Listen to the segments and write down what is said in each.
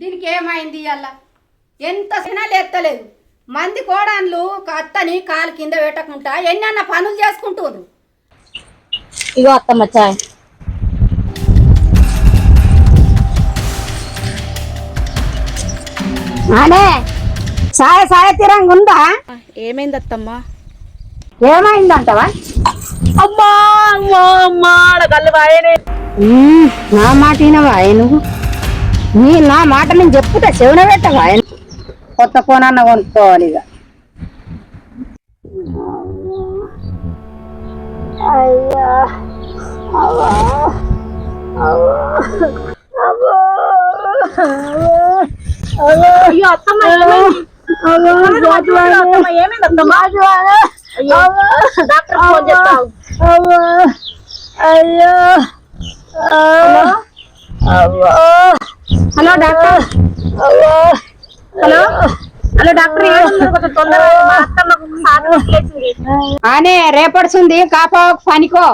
దీనికి ఏమైంది అలా ఎంత సినాలు ఎత్తలేదు మంది కోడన్లు అత్తని కాలు కింద పెట్టకుండా ఎన్నన్న పనులు చేసుకుంటున్నారు. ఇగో అత్తమ్మ చాయ్. అనే సాయ సాయ తీరంగా ఉందా? ఏమైంది అత్తమ్మ? ఏమైందంటవా? అమ్మా అమ్మా అమ్మా కళ్ళు బాయనే. నా మాట వినవా నువ్వు? నా మాట నేను చెప్పుతా చెవున పెట్టవా? కొత్త ఫోన్ కొనుక్కోవాలి ఇక. అయ్యా అయ్యో అత్తమ్మ ఏమైంది అత్తమ్మ? డాక్టర్ ఫోన్ చేస్తావు. అయ్యో hello doctor. Hello hello doctor తొందరగా అనే రేపడుతుంది కాపా పనికో.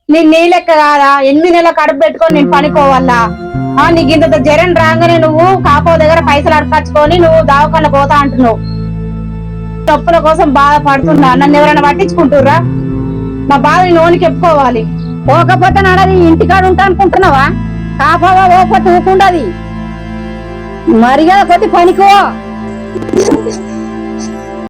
నేను నీ లెక్క కాదా 8 నెలల కడుపు పెట్టుకొని నేను పనికోవాలా? నీకు ఇంత జ్వరం రాగానే నువ్వు కాపా దగ్గర పైసలు అడకచ్చుకొని నువ్వు దావకాళ్ళ పోతా అంటున్నావు. తప్పుల కోసం బాధపడుతున్నా, నన్ను ఎవరైనా పట్టించుకుంటుర్రా? నా బాధ నోనికి చెప్పుకోవాలి. పోకపోతే నాడది ఇంటికాడ ఉంటా అనుకుంటున్నావా? కాపావా పోకపోతే ఊకుండది. మరిగా కొద్ది పనికో.